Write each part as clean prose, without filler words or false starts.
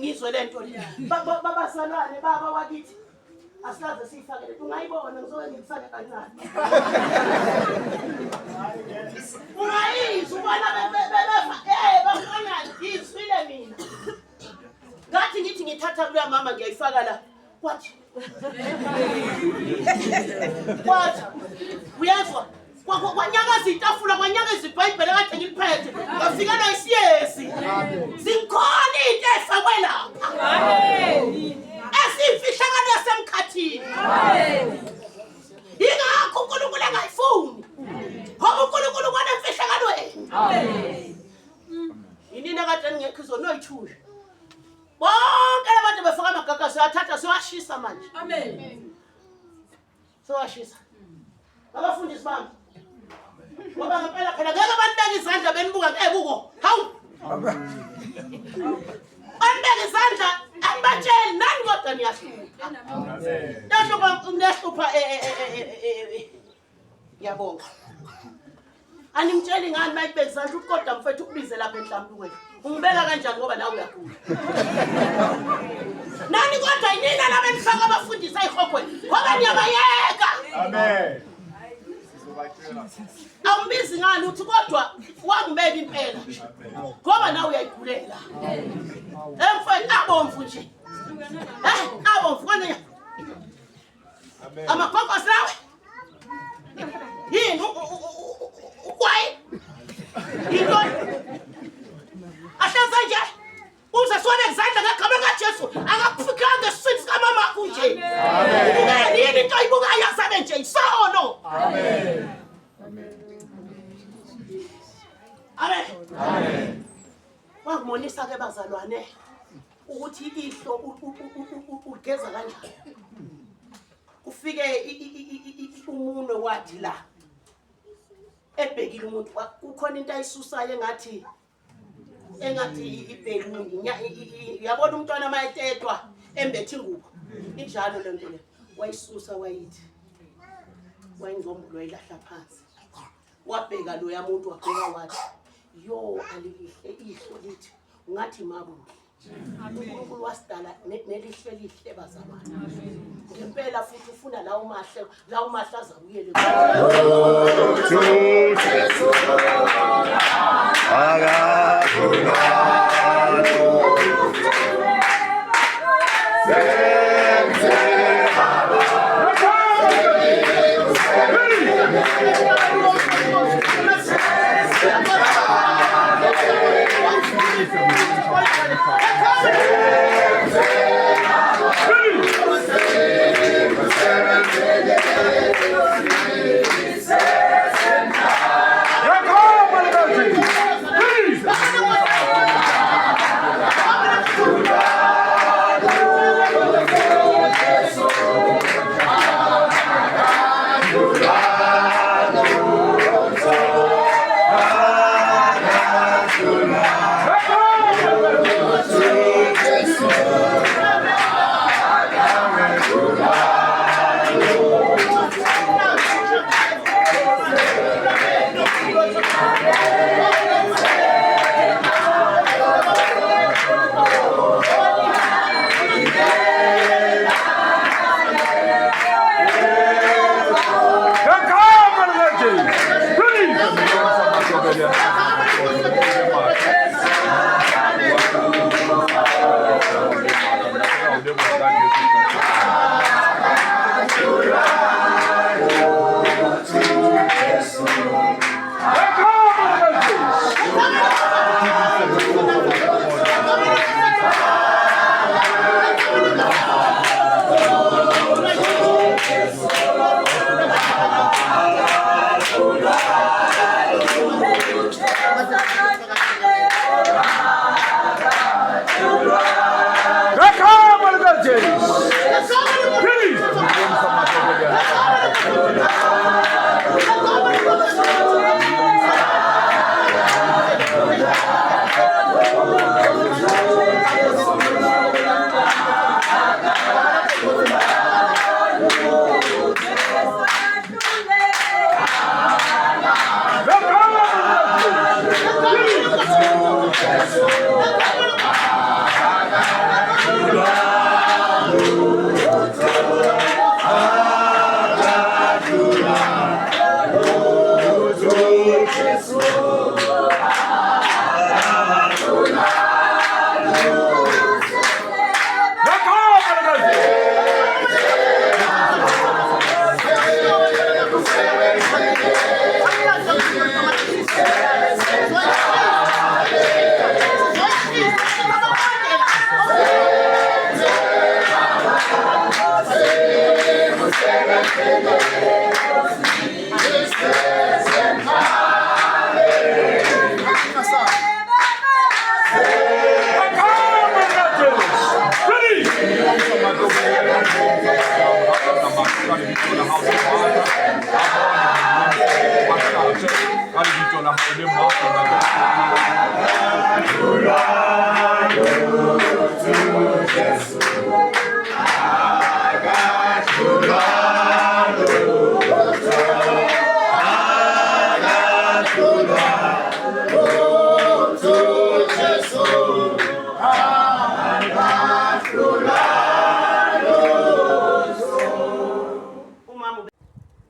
ngizwe lento le. Baba salwane baba wakithi. Asikaze sifake lethu ungayibona ngizoke ngifake kancane. Ungayizwa ubona bafanyana ngizwile mina. Ngathi ngithi ngithatha kuya mama ngiyayifaka la. Kwathi uyezwa kwanyakaza itafula kwanyakaza ibhayibheli kade ngiliphethe ngafika la isiyesi singikhona into efakwe lapha esimfihlakalo yasemkhathini yingakho uNkulunkulu engayifuni ngoba uNkulunkulu kwanemfihlakalweni yinina kade ngekho izonoyithula bonke abantu befaka amagaga siyathatha siwashisa manje. Amen. Siwashisa. Abafundisi bami. Ngoba ngempela phela ngeke banibeke izandla benibuka buko. Hawu. Banibeke izandla abatsheli nani kodwa niyahlupa. Amen. Niyahlupa ngiyabonga. Animtsheli ngani mayibeke izandla ukodwa mfethu ukubize lapha enhlambukweni. Ungibeka kanjani ngoba nawe uyagula. Nani kodwa yinina labenifaka abafundisa ihogweni ngoba niyabayeka. Amen. Sizobatshela. Awumbizi ngani uthi kodwa wangibeka impela. Ngoba nawe uyayigulela. Emfweni abomvu nje. Abomvu kanje. Amen. Amagogo sawe. Yini ukwayi? Yini? Ashaza nje uze sone izandla ngegama likaJesu akakufikanga esiswini sikamama kunje. Amen. Yini into ayibukayo yasabe nje isono. Amen. Amen. Amen. Wangimonisa ke bazalwane ukuthi ihlo ugeza kanjani. Ufike umunwe wathi la ebhekile umuntu kukhona into ayisusayo engathi ibheluni yabona umntwana mayetetwa embethe ingubo injalo lento le wayisusa wayithi wayingombulo ilahla phansi wabheka lo yamuntu wabheka wathi yo alilihle ihlo lithi ungathi mabuli uNkulunkulu wasidala nelihle lihle bazalwane ngempela futhi ufuna lawo mahle azabuyele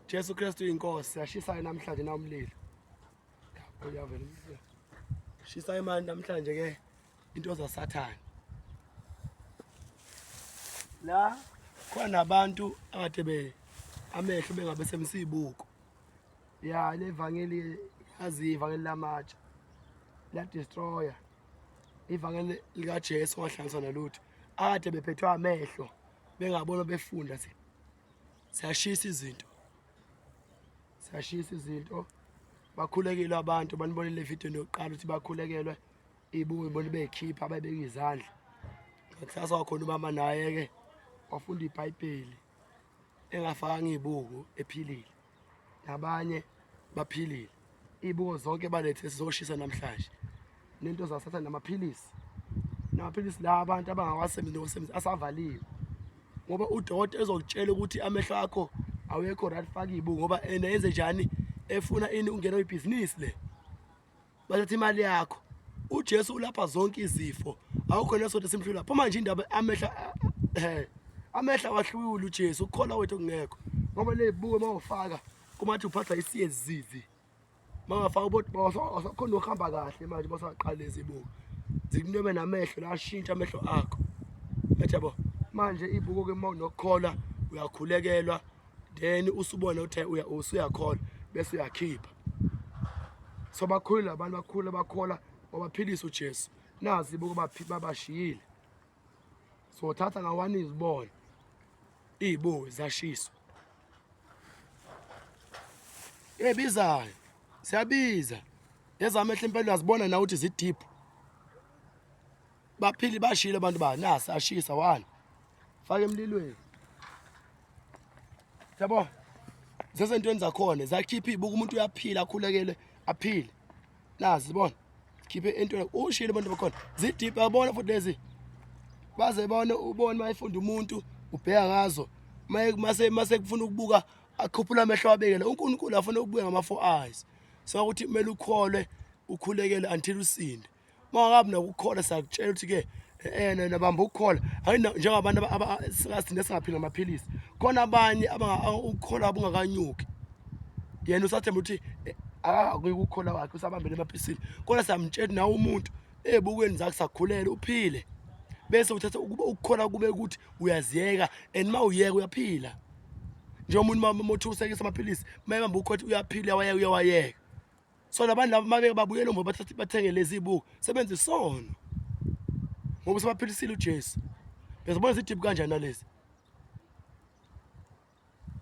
Jesu Kristu inkosi siyashisa namhlanje namlilo. Uyavela. Shisa imani namhlanje ke into zaSathane. La khona abantu akade amehlo bengabe semsibuko. Ya levangeli yazi ivangeli lamatsha. La destroyer. Ivangeli lika Jesu ngahlanganiswa nalutho. Akade bephethwe amehlo bengabona befunda siyashisa izinto. Siyashisa izinto. Bakhulekile abantu banibonile video yokuqala ukuthi bakhulekelwe ibuye bona bekhipha ababeka izandla. Ngakusasa wakhona ubaba naye ke wafunda iBhayibheli engafakanga izibuko ephilile. Nabanye baphilile. Izibuko zonke balethe sizoshisa namhlanje. Nento zaSathane namaphilisi. Namaphilisi la abantu abangawasebenzi asavaliwe. Ngoba udokotela ezokutshela ukuthi amehlo akho awekho right faka izibuko ngoba enze njani efuna ini ungena kwibhizinisi le. Bathatha imali yakho. uJesu ulapha zonke izifo awukho nesonto simhlula lapho manje indaba amehla wahluyula uJesu ukukhola wethu kungekho ngoba lezibuko mawufaka kumathi uphatha isiyezizi mangafaka ubot basakhona ukuhamba kahle manje basaqala lezibuko zikunwebe namehlo la ashintsha amehlo akho yabo manje ibuko ke mawunokukhola uyakhulekelwa then usubona uthi usuyakhola bese uyakhipha so bakhulula abantu bakhula bakhola wabaphilisa uJesu nazi ibuko babashiyile so thatha ngawani izibona izibuko zashiswa ebizayo siyabiza ezamehlo impela uyazibona na ukuthi zideep baphili bashile abantu ba nasi ashisa wani faka emlilweni yabo zezentweni zakhona zakhipha izibuko umuntu uyaphila akhulekele aphile nazi zibona khiphe into ushile abantu bakhona zideep yabona futhi lezi baze bona ubone mayifunda umuntu ubheka ngazo mase kufuna ukubuka akhuphula amehlo abekele uNkulunkulu afuna ukubuka ngama4 eyes so ukuthi kumele ukholwe ukhulekele until usinde mawungabi nokukhola sakutshela ukuthi ke nabamba ukukhola hayi njengabantu singasinde singaphila ngamaphilisi khona abanye ukukhola abungakanyuki yena usathemba ukuthi akukukhola wakhe usabambele emaphisini kodwa siyamtshela nawe umuntu ezibukweni zakhe sakukhulela uphile bese uthatha ukukhola kube ukuthi uyaziyeka and mawuyeka uyaphila nje umuntu mothi usekisa amaphilisi mayebamba ukhothi uyaphila uyawayeka so labantu laba mabeke babuyele ngoba bathatha bathenge lezi ibuko sebenza isono ngoba sebaphilisile uJesu bezibona zideep kanjani nalezi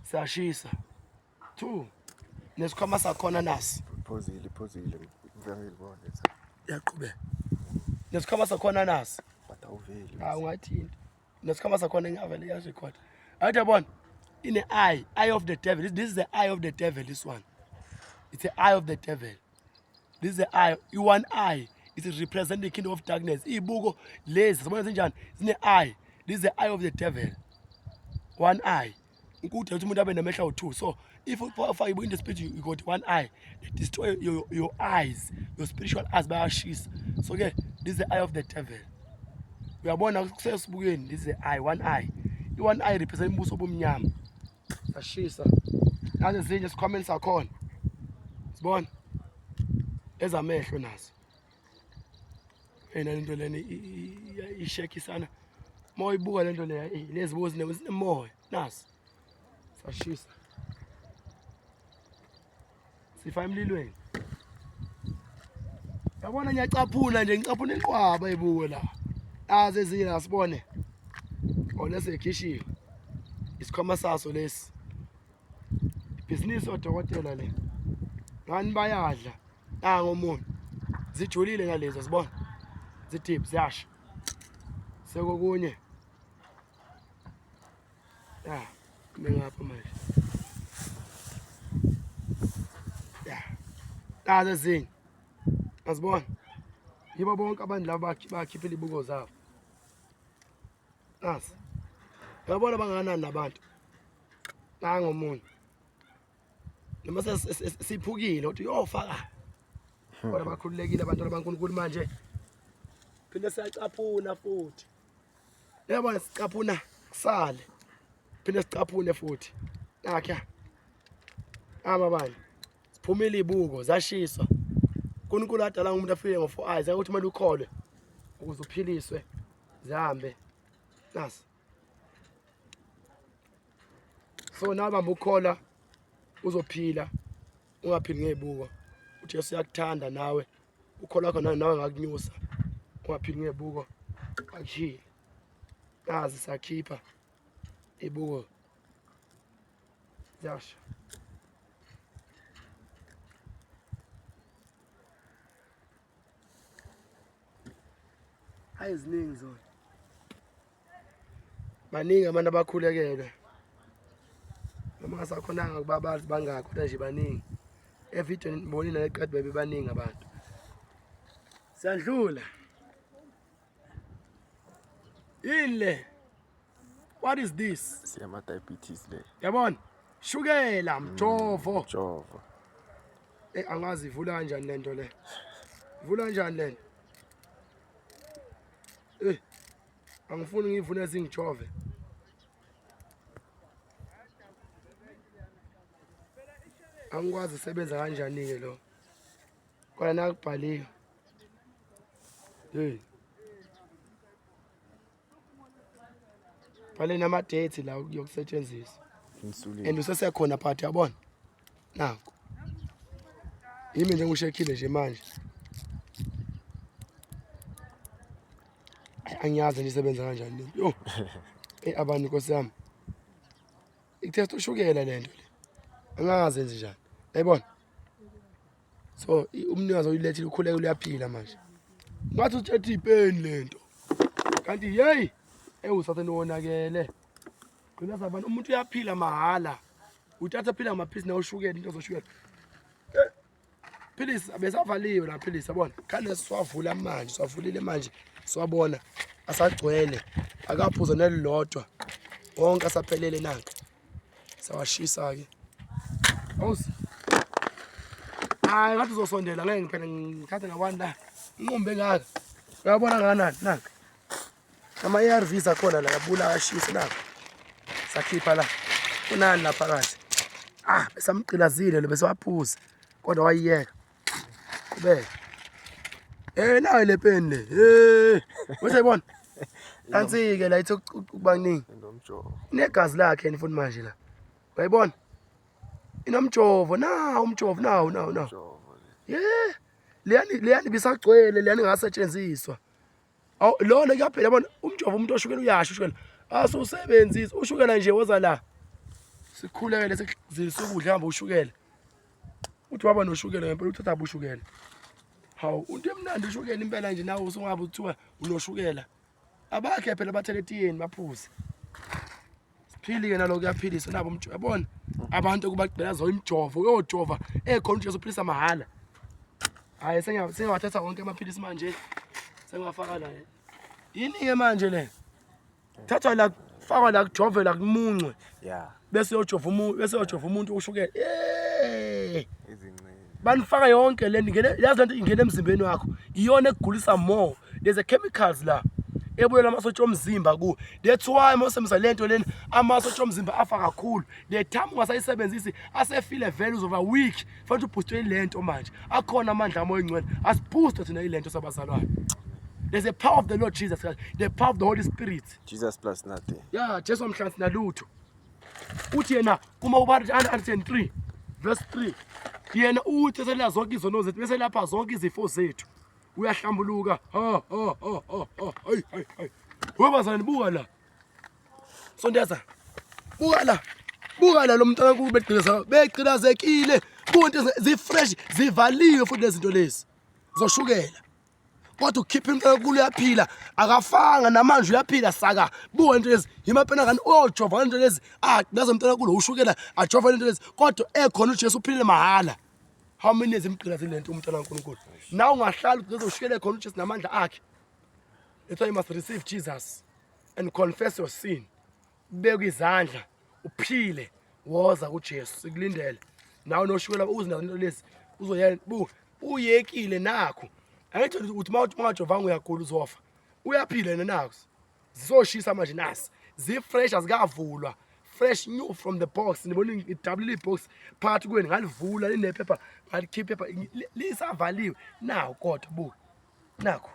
siyashisa 2 nesikhwama sakhona nasi phozile ngivele ngibone yaqhubeka nesikhwama sakhona nasi batawuveli ungathinta nesikhwama sakhona ngavele yazikhona athi yabona in the eye of the devil this is the eye of the devil this one it's the eye of the devil this is the eye one eye it is represent the kingdom of darkness ibuko lezi sibona zinjani sine eye this is the eye of the devil one eye ukuthi umuntu abe namehla u2 so if you in the spirit you got one eye they destroy your eyes your spiritual eyes bayashisa so ke this is the eye of the devil uyabona kusesibukeni this is the eye one eye one eye represent umbuso obumnyama ashisa nazo ezinye sikhwameni sakhona sibona ezamehlo nazo lento leni ishekisana moyibuka lento leya lezi bozi nemoya nasi sashisa sifa emlilweni yabona ngiyacaphuna nje ngicaphuna inqwaba ebuko la nazi ezinye la sibone olese ekhishiwe isikhwama saso lesi business odokotela le ngani bayadla ngomuntu zijulile ngalezo sibona zidip ziyasha sekukunye ngapha manje nazo ezinye azibona yibo bonke abantu laba bakhiphela ibuko zabo nasi yabona banganani nabantu ngomuntu noma siphukile uthi uyofaka kodwa bakhululekile abantu abankulunkulu manje phinde siyacaphuna futhi yabona sicaphuna kusale phinde sicaphune futhi nakha abanye siphumile ibuko zashiswa uNkulunkulu adala umuntu afike ngo4 eyes ukuthi manje ukholwe ukuze uphiliswe zihambe nasi so nabamba ukhola uzophila ungaphili ngebuko uthi Yesu uyakuthanda nawe ukhola wakho nawe ngakunyusa ungaphili ngebuko akhiye nazi sakhipha ibuko yasha ayiziningi zona baningi abantu abakhulekele noma ngasakhonanga kuba abantu bangakho kodwa nje baningi evideo ngibonile leqedi bebe baningi abantu siyadlula ile what is this Siyama diabetes le. yabona shukela mjovo Jova. angazi ivula kanjani lento le ivula kanjani lento angifuni ngivune zingijove angikwazi usebenza kanjani ke lo kodwa nakubhaliwe bhale nama dates la yokusetshenziswa Insulin. and usesekhona phakathi yabona nako yimi nje ngishekile nje manje angiyazi nje isebenza kanjani yo abantu Nkosi yami ikuthethe ushukela lento le angazi enze njani yayibona so umnikazi oyilethile ukhuleka uyaphila manje ngathi uthethe ipeni lento kanti hey usathane wonakele gcina sabantu umuntu uyaphila mahala uthatha phila ngamaphilisi na ushukela into zoshukela philisi abesavaliwe la philisi yabona khane siwavula manje siwavulile manje siwabona asagcwele akaphuza nelilodwa wonke asaphelele nanka sawashisa ke awusi hayi ngathi uzosondela ngeke phela ngikhathe ngabani la ngombe ngaka uyabona nganani nanka ama ARVs akhona la yabula ashisa nanka sakhipha la kunani la phakathi besamqilazile lo besewaphuza kodwa wayiyeka kube nayo le pen le usayibona nansi ke la ithi ukubaningi Nomjovo. inegazi lakhe nifuni manje la uyayibona inomjovo umjovo nawo Jova. leyani bisagcwele leyani ngasetshenziswa lona kuyaphela yabona umjovo umuntu oshukela uyasho ushukela asuwusebenzisa ushukela nje woza la sikhulekele sekuzisa ukudla hamba ushukela uthi waba noshukela ngempela uthatha abushukela hawu into emnandi ushukela impela nje nawe usungabe uthiwa unoshukela abakhe phela bathele etiyeni baphuze siphilike nalo kuyaphilisa nabo umjovo yabona abantu kubagcela zo imjovo uyojova ekhona uJesu uphilisa mahala hayi sengawathatha wonke amaphilisi manje sengafaka la yini ke manje le thatha la faka la kujove la kumuncwe Yeah. bese uyojova umuntu ushukela Izincane. banifaka yonke le yazi lento ingena emzimbeni wakho iyona egulisa more there's a chemicals la ebuyela amasotsha omzimba ku that's why mosemza lento leni amasotsha omzimba afa kakhulu the time ungasayisebenzisi asefile values of a week fanele ubooster lento manje akhona amandla amoya engcwele asibooster thina ilento sabazalwane there's a power of the Lord Jesus Christ, the power of the Holy Spirit. Jesus plus nothing. Yeah, Jesu amhlansi nalutho uthi yena uma ubala 103 verse 3 yena uthi sela zonke izono zethu bese lapha zonke izifo zethu uyahlambuluka hayi webazana buka la sondeza buka la buka la lo mntwana kaNkulunkulu begcilazekile bonke zifresh zivaliwe futhi lezinto lezi zoshukela kodwa ukhipha umntwana kaNkulunkulu uyaphila akafanga namanje uyaphila saka buka into lezi imapena kani ojova into lezi nazo mntwana kaNkulunkulu ushukela ajova into lezi kodwa ekhona uJesu uphilile mahala. How many years imgcilazile lento umntwana kaNkulunkulu na ungahlala uzoshukela ekhona uJesu namandla akhe. That's why you must receive Jesus and confess your sin. Beka izandla uphile woza kuJesu sikulindele nawe noshukela uzinda into lezi uzoyela uyekile nakho ayithi uthi mawujovanga uyagula uzofa uyaphila yena nakho zizoshisa manje nasi zifresh azikavulwa fresh new from the box nibona idouble box phakathi kweni ngalivula linephepha ngalikhipha phepha lisavaliwe nawo kodwa buka nakho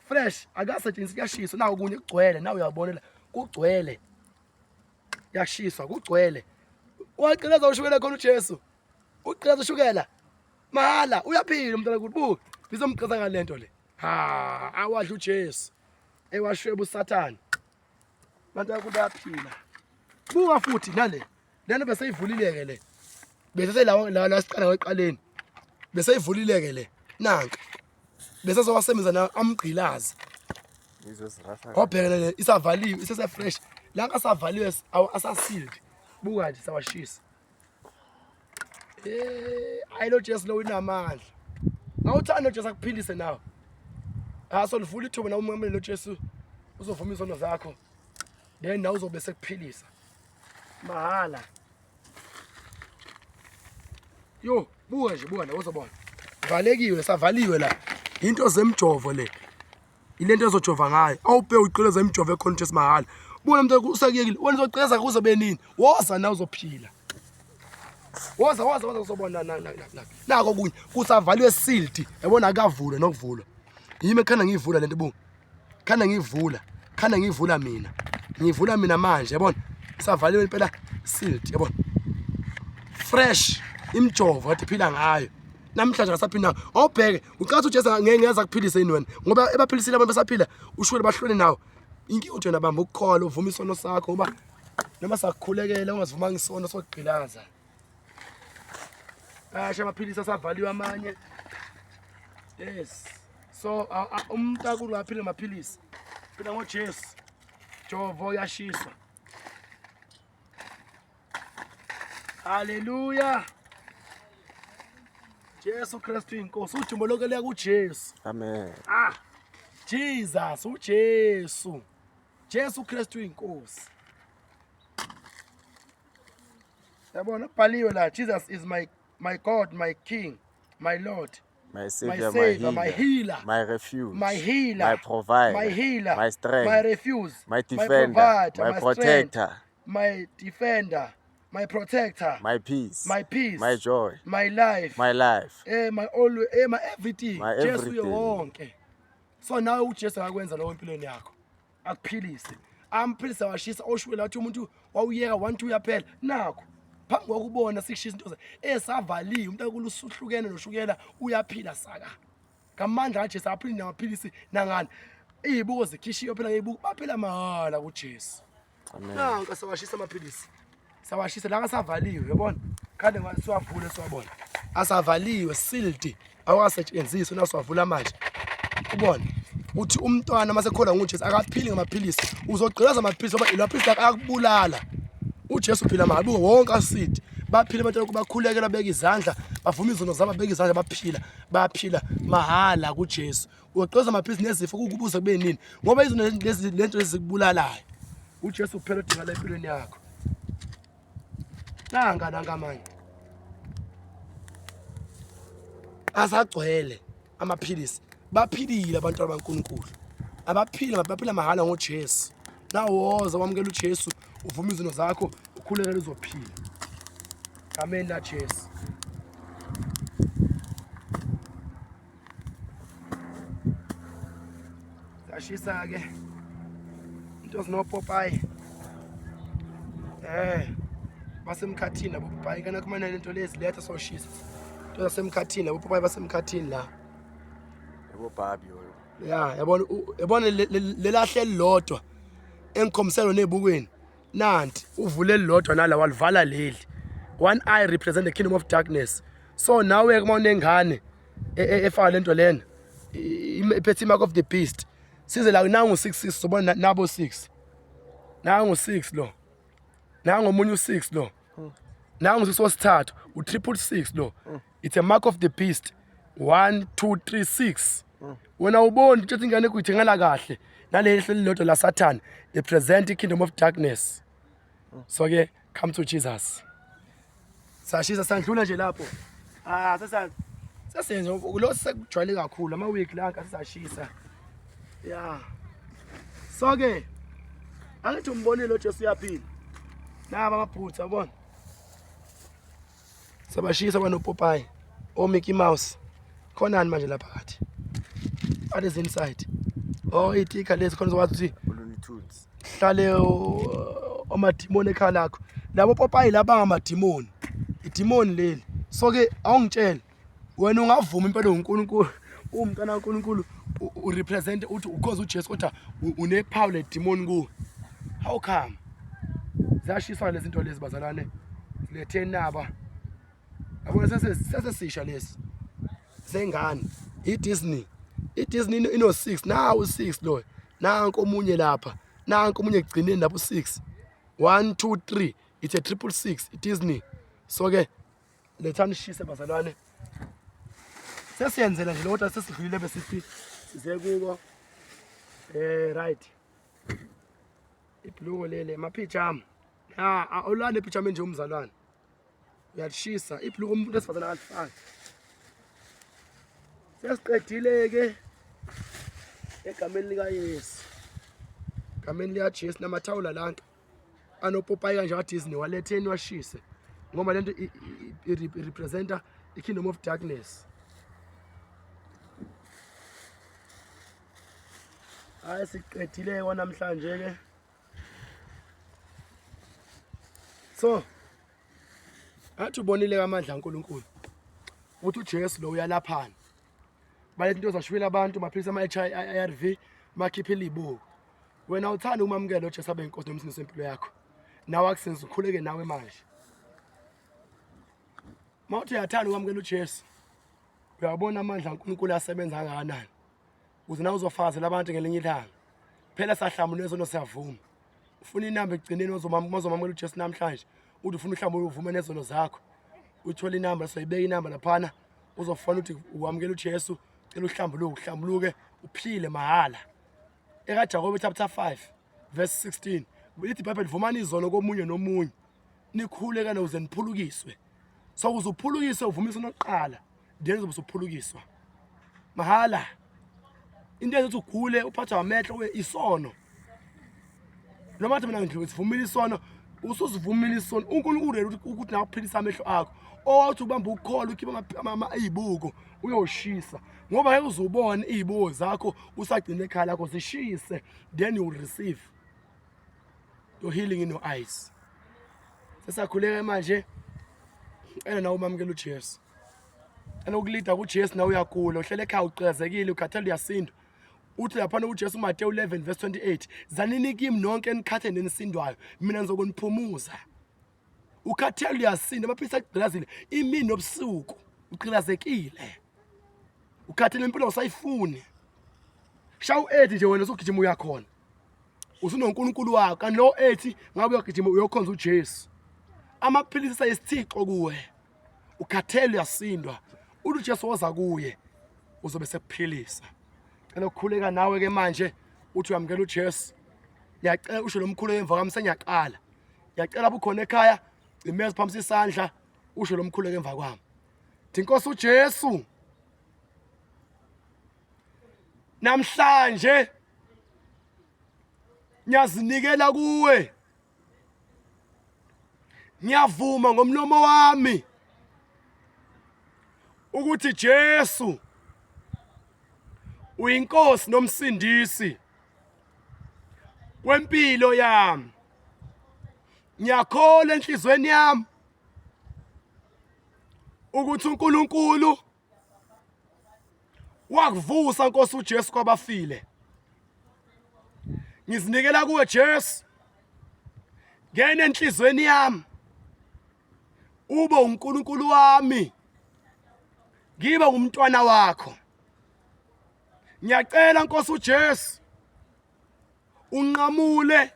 fresh akasetshenziswa kuyashiswa nawo kunye kugcwele nawe uyabonela kugcwele yashiswa kugcwele waqeleza ushukela khona uJesu uqeleza ushukela mahala uyaphila umntwana kubuka bizomqhaza ngalento le awadla uJesu ewashweba uSathane bantu bayaphila buka futhi nale lento bese ivulileke le bese la siqala kweqaleni bese ivulileke le nanka bese sowasebenza na amgqilazi obhekele isavaliwe isese fresh la kasavaliwe asasealed buka nje sawashisa ayilo Jesu lo inamandla awuthanda Jesu akuphilise nawe asolivula ithuba nawe umamele lo Jesu uzovuma izono zakho then nawe uzobe sekuphilisa mahala yo buka nje buka nawe uzobona valekiwe savaliwe la into zemjovo le ilento ezojova ngayo awubhe uqeleza imjovo ekhona Jesu mahala buka umuntu usakuyekile wena uzoqeza kuze benini woza nawe uzophila woza uzobona nako kunye kusavaliwe sealed yabona akavulwe nokuvulwa yimi khana ngivula lento buka khana ngivula mina ngivula mina manje yabona savaliwe impela sealed yabona fresh imjovo athi phila ngayo namhlanje akasaphina awubheke ucathi uJesu ngeke akuphilise yini wena ngoba ebaphilisile abantu besaphila ushukela bahlone nawo inkingi uthi wena bamba ukukhola uvuma isono sakho ngoba noma sakukhulekela ungazivuma ngisono sokugqilaza amaphilisi asavaliwe amanye yes so umuntu akulu aphile amaphilisi phela ngoJesu jovo yashiswa haleluya Jesu Kristu inkosi ujumbo lokele kuJesu Amen. Jesus Jesu Kristu inkosi yabona bhaliwe la Jesus is my God, my King, my Lord, My Savior, my healer, my refuge, my healer, my provider, my healer, my strength, my refuge, my defender, provider, my protector, my defender, my protector, my peace, my joy, my life, my always, my everything. My Jesu everything. yonke. So nawe uJesu akwenza lo empilweni yakho. Akuphilise. Amphilisa washisa oshwela athi umuntu wawuyeka 1-2 yaphela. Nakho. Phambi kokubona sikushisa into esavaliwe umuntu akulusuhlukene noshukela uyaphila saka. Ngamandla kaJesu aphili namaphilisi nangani. Izibuko zikhishiyo phela ngezibuko baphela mahala kuJesu. Amen. Nanka sawashisa amaphilisi. Sawashisa la kasavaliwe yabona khande ngasiwavule siwabona asavaliwe sealed awakasetshenziswa nasiwavula manje ubona uthi umntwana masekhola ngoJesu akaphili ngamaphilisi uzogqilaza amaphilisi ngoba ilaphilisi akakubulala uJesu uphila mahala wonke asidi baphila abantu bakhulekela beka izandla bavuma izono zabo beka izandla baphila mahala kuJesu uqoza amaphilisi nezifo ukubuza kube nini ngoba izono lento ezikubulalayo uJesu uphela udinga la empilweni yakho nanga manje asagcwele amaphilisi baphilile abantu abankulunkulu abaphila mahala ngoJesu nawoza wamukela uJesu uvuma izono zakho ukhulekela uzophila amen la Jesu sashisa ke into sinopopayi basemkhathini labo Popayi kana kumana lento lezi letha soshisa into zasemkhathini labo Popayi basemkhathini la Yebo Bhabi yabona lela hlelo lodwa engikhomiselo nezibukweni nanti uvule lodwa nala walivala leli. One eye represent the kingdom of darkness. So nawe uma unengane efaka lento lena iphethe mark of the beast. Size la nangu 66 sobona nabo 6. Nangu 6 lo. Nangu omunye u6 lo. Nangu sisosithathu u666 lo. It's a mark of the beast. 1 2 3 6. Wena ubona ukuthi ingane kuyithengela kahle naleli hlelo lodwa la Satan represent the kingdom of darkness. So ke come to Jesus. Sashisa sandlula nje lapho. Sesenze lo sekujwayele kakhulu ama week la ngasashisa. Yeah. So ke angithi umbonile lo Jesu uyaphila. Naba amaphutha yabona. Sabashisa bano Popeye o Mickey Mouse. Khonani manje lapha phakathi. What is inside? Oh itika lezi khona zokwazi ukuthi Looney Tunes. hlale omadimoni ekhala lakho. Labo Popeye laba ngamadimoni. Idimoni leli. So ke awungitshela wena ungavuma impela uNkulunkulu umntana kaNkulunkulu urepresent uthi because uJesu kodwa unepower le demon ku. How come? Ziyashiswa lezi zinto lezi bazalwane. Lethe naba. Yabona sesisisha lesi. Sengane. iDisney ino 6 nawo 6 lo. Nanko omunye lapha. Nanko omunye egcineni lapho 6. 1 2 3 it's a 666 iDisney. So ke lethani shise bazalwane. Sesiyenzela nje lokho sesidlulile besithi size kubo. Right. Ibhluko lele amapijama. Awulale ipijama nje umzalwane. Uyalishisa ibhluko umuntu esifazana kalifaki. Sesiqedile ke egameni lika Yesu. Egameni lika Jesu namathawula lanka. Anopopayi kanje kaDisney waletheni washise. Ngoba lento representa the kingdom of darkness. Hayi siqedile namhlanje ke. So athi ubonile amandla kaNkulunkulu. Uthi uJesu lo uyalaphana. Balethe into zashwela abantu maphilisa ama-ARV makhiphe libuko. Wena uthanda ukumamukela uJesu abe inkosi nomsindisi wempilo yakho. Nawe akusenze ukhuleke nawe manje. Mawuthi uyathanda ukwamukela uJesu. Uyabona amandla kaNkulunkulu asebenza kangakanani. Uze nawe uzofazela abantu ngelinye ilanga. Phela sahlamulo nezono siyavuma. Ufuna inamba egcineni ozomamukela uJesu namhlanje. Uthi ufuna uhlamulo uvume nezono zakho. Uthola inamba soyibeka inamba laphana. Uzofuna ukuthi ukwamukela uJesu, cela uhlambuluke, uphile mahala. EkaJakobe chapter 5 verse 16. Lithi iBhayibheli vumani izono komunye nomunye. Nikhuleka noze niphulukiswe. So uzuphulukiswe uvumise nokuqala, then uzophulukiswa. Mahala. Into ezothi ugule uphathwa amehlo isono. Noma athi mina ngivumile isono, usuzivumile isono. uNkulunkulu ukuthi nawe uphilisa amehlo akho. Owawuthi ubamba ukukhola ukhipha izibuko uyoshisa. Ngoba ngeke uzubone izibuko zakho usagcina ekhaya lakho zishise, then you will receive your healing in your eyes. Sesakhuleka manje nawe umamukela uJesu. Ukulida kuJesu nawe uyagula, uhlele ekhaya uqhazekile, ukhathele uyasinda. Uthi lapha uJesu Mateyu 11 verse 28, zanini kimi nonke enikhathe nenisindwayo, mina ngizokuniphumuza. Ukhathele uyasinda, amaphilisi agqilazile, imini nobusuku uqhilazekile. Ukhathele impilo usayifuni. Shawu 8 nje wena usugijima uyakhona. UsunoNkulunkulu wakho, kanti lo 8 ngabe uyagijima uyokhonza uJesu. Amaphilisi ayisithixo kuwe. Ukhathele uyasindwa. Uthi uJesu woza kuye uzobe sekuphilisa. Cela ukukhuleka nawe ke manje uthi uyamukela uJesu. Ngiyacela usho lo mkhuleko emva kwami sengiyaqala. Ngiyacela bukhona ekhaya, imeza phambi isandla usho lo mkhuleko emva kwami. Thi Nkosi uJesu. Namhlanje ngiyazinikela kuwe. Ngiyavuma ngomlomo wami ukuthi Jesu uyinkosi nomsindisi wempilo yami. Ngiyakholwa enhlizweni yami ukuthi uNkulunkulu wakuvusa Nkosi uJesu kwabafile. Ngizinikela kuwe Jesu. ngene enhlizweni yami ube uNkulunkulu wami ngibe ngumntwana wakho. Ngiyacela Nkosi uJesu unqamule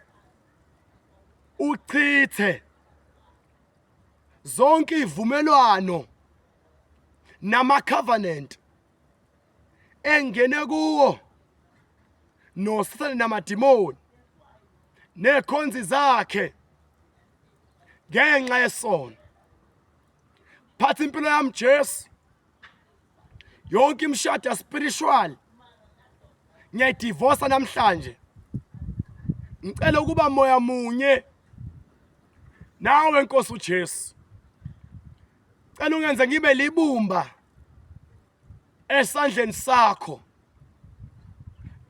uchithe zonke ivumelwano nama covenant engene kuwo noSathane namadimoni nekhonzi zakhe ngenxa yesono. Phatha impilo yami Jesu, yonke imishado spiritual ngiyayidivorce namhlanje. Ngicela ukuba moya munye nawe Nkosi uJesu. Cela ungenze ngibe libumba esandleni sakho,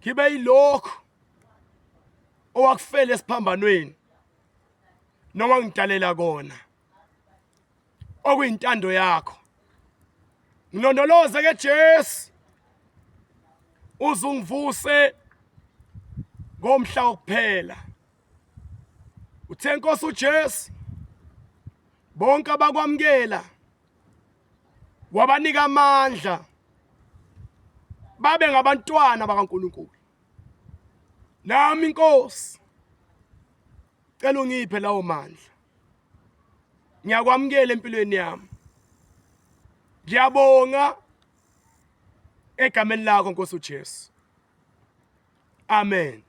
ngibe yilokho owakufela esiphambanweni noma ngidalela kona okuyintando yakho. Ngilondoloze ke Jesu uzungivuse ngomhla wokuphela. Uthe Nkosi uJesu bonke abakwamkela wabanika amandla babe ngabantwana bakaNkulunkulu. Nami Nkosi cela ungiphe lawo mandla. Ngiyakwamukela empilweni yami. Ngiyabonga egameni lakho Nkosi uJesu. Amen.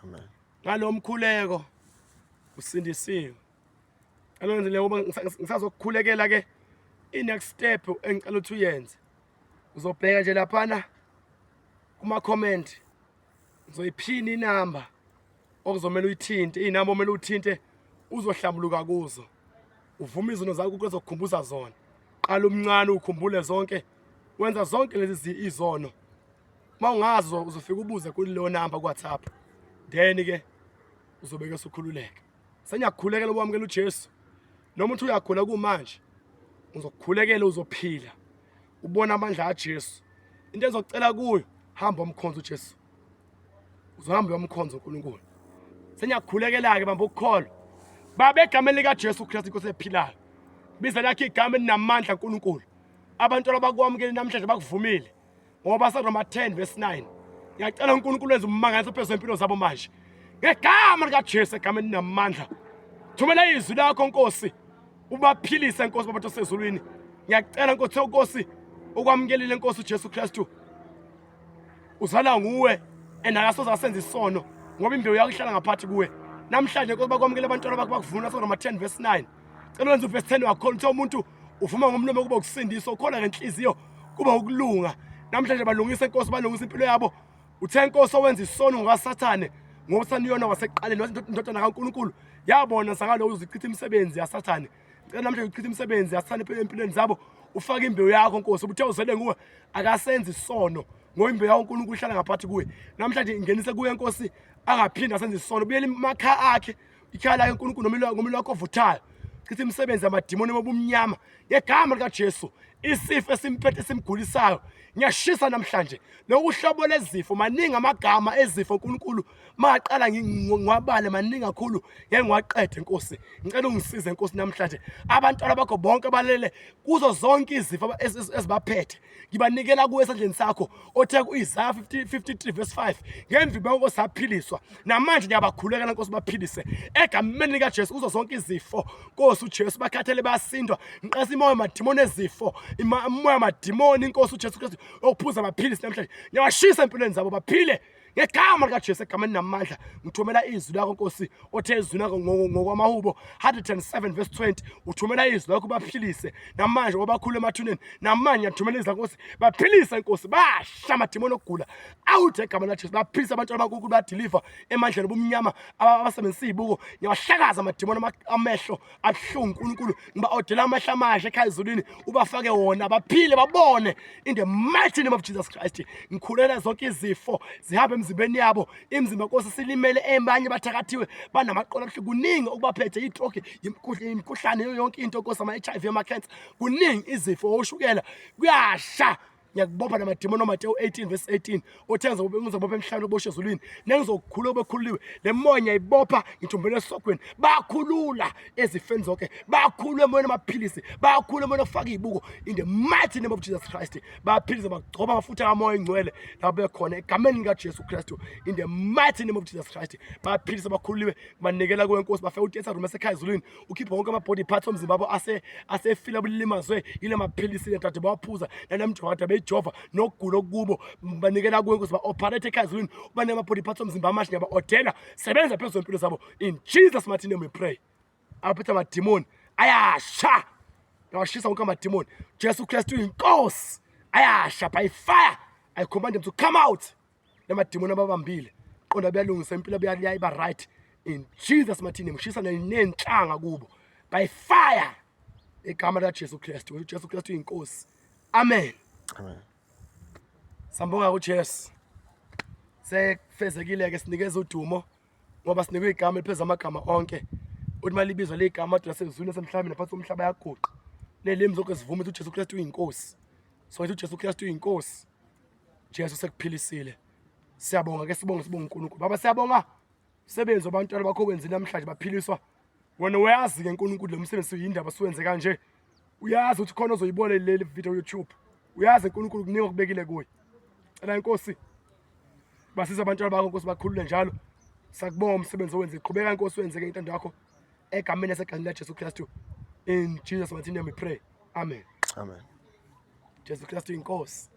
Amen. Ngalomkhuleko usindisiwe. Alonzile ngoba ngisazokukhulekela ke next step engicela ukuthi uyenze. Uzobheka nje laphana kuma comment. Uzoyiphina inamba okuzomela uyithinte, inamba omela uthinte uzohlambuluka kuzo. Uvuma izono zakho ukuzokukhumbuza zona. Qala umncane ukhumbule zonke. Wenza zonke lezi izono. Mawungazo uzofika ubuze kuleyo namba ku WhatsApp. Then ke uzobeke usukhululeke. Sengiyakukhulekela ukwamukela uJesu. Noma uthi uyakhula kumanje uzokukhulekela uzophila. Ubona amandla kaJesu. Into ezocela kuyo hamba umkhonzo uJesu. Uzohamba uyomkhonza uNkulunkulu. Sengiyakukhulekela ke bamba ukukholo. Baba egameni lika Jesu Kristu Inkosi ephilayo. Biza lakhe igama elinamandla uNkulunkulu. Abantu abakwamukela namhlanje bakuvumile. Ngoba saRoma 10:9. Ngiyacela uNkulunkulu wenze umangaliso phezu kwempilo zabo manje. Ngegama lika Jesu egameni elinamandla. Thumela izwi lakho Nkosi. Ubaphilise Nkosi babantu sezulwini. Ngiyacela Nkosi ukwamukelile Nkosi uJesu Kristu. Uzala nguwe enakasoza asenza isono ngoba imbewu yakho ihlala ngaphathi kuwe. Namhlanje Nkosi bakwamukela abantwana bakho bakuvuna saRoma 10:9. Cela wenze uverse 10 wakho uthi umuntu uvuma ngomlomo kuba ukusindisa ukholwa ngenhliziyo kuba ukulunga. Namhlanje balungisa Nkosi balungisa impilo yabo. Uthe Nkosi owenza isono ngokaSathane ngoba saniyona waseqaleni indodana kaNkulunkulu yabona sangalo uzichitha imisebenzi yaSathane. Cela namhlanje uchiitha imisebenzi yaSathane empilweni zabo. Ufake imbewu yakho Nkosi ubuthe uzele nguwe akasenza isono ngoba imbewu yakho uNkulunkulu ihlala ngaphathi kuwe. Namhlanje ingenise kuye Nkosi angaphinda asenze isono buyele emakha akhe ikhaya lakhe uNkulunkulu nomilo wakho ovuthayo. Chiitha imisebenzi yamadimoni obumnyama ngegama lika Jesu. Isifo esimphethe simgulisayo ngiyashisa namhlanje lokuhlobo lezifo maningi amagama ezifo uNkulunkulu maqala ngingwabale maningi kakhulu ngiwaqede Nkosi. Ngicela ungisize Nkosi namhlanje abantwana bakho bonke balele kuzo zonke izifo ezibaphethe ngibanikela kuwe esandleni sakho othe kuIsaiah 53:5 ngemviba Nkosi aphiliswa namanje ngiyabakhulekela Nkosi baphilise egameni lika Jesu kuzo zonke izifo Nkosi uJesu bakhathele bayasindwa. Ngiqasa imoya madimoni ezifo imoya madimoni Nkosi uJesu Kristu okuphuza abaphilisi namhlanje ngiyashisa empilweni zabo baphile ngegama lika Jesu egameni namandla. Ngithumela izwi lakho Nkosi othe izwi lakho ngokwamahubo 107:20 uthumela izwi lakho baphilise namanje obakhulu emathuneni namanje ngiyathumela izwi lakho Nkosi baphilise Nkosi bahla amadimoni okugula awuthi egama lika Jesu baphilise abantwana bakuNkulunkulu badeliver emandleni obumnyama abasebenzisa izibuko. Ngiyawahlakaza amadimoni amehlo abuhlungu uNkulunkulu ngiba odela amehlo amasha ekhaya ezulwini ubafake wona baphile babone in the mighty name of Jesus Christ. Ngikhulela zonke izifo zihambe emzimbeni yabo imizimba Nkosi silimele emanye bathakathiwe banamaqolo abuhlungu kuningi okubaphethe itroke imikhuhlane yonke into Nkosi ama HIV ama cancer kuningi izifo oshukela kuyasha ngiyakubopha namadimoni oMateyu 18:18 othenza ngizobopha emhlabeni oboshwe ezulwini nengizokukhulula bekhululiwe le moya ngiyayibopha ngithumbele esokweni bakhulula ezifeni zonke bakhulula emoyeni amaphilisi bakhulula emoyeni ofaka izibuko in the mighty name of Jesus Christ baphilise bagcoba amafutha kamoya engcwele lapho bekhona egameni lika Jesu Kristu in the mighty name of Jesus Christ baphilise bakhuliwe banikela kwenkosi bafe uThetha room esekhaya ezulwini ukhipha wonke ama-body parts omzimba wabo asefila bulimazwe ile maphilisi lentathe bawaphuza nanemjwada beyijova nokugula okubo banikela kwenkosi ba-operate ekhaya ezulwini uba nema-body parts omzimba amasha ngiyaba-ordela sebenza phezu kwempilo zabo in Jesus mighty name we pray aphethe amadimoni ayasha ngawashisa wonke amadimoni Jesu Kristu inkosi ayasha by fire I command them to come out namadimoni ababambile qonda beyalungisa impilo beyayiba right in Jesus mighty name shisa nenhlanga kubo by fire egama la Jesu Kristu uJesu Kristu inkosi amen Amen. Sambonga kuJesu sefezekile ke sinikeza udumo ngoba sinikwe igama eliphezulu amagama onke uthi malibizwa le igama lasezulwini nasemhlabeni naphansi komhlaba yaguqa nelimi zonke zivume ukuthi uJesu Kristu uyinkosi so ukuthi uJesu Kristu uyinkosi Jesu sekuphilisile siyabonga ke sibonga uNkulunkulu baba siyabonga umsebenzi wabantwana bakho wenza namhlanje baphiliswa wena uyazi ke uNkulunkulu lo msebenzi uyindaba siwenze kanje uyazi ukuthi khona ozoyibona leli video YouTube uyazi uNkulunkulu kuningi okubekile kuwe cela inkosi basiza abantwana bakho inkosi bakhulule njalo sakubonga umsebenzi owenza iqhubeka inkosi wenzeke intando yakho egameni laseGalile laJesu Kristu in Jesus mighty name we pray amen Amen. Jesu Kristu inkosi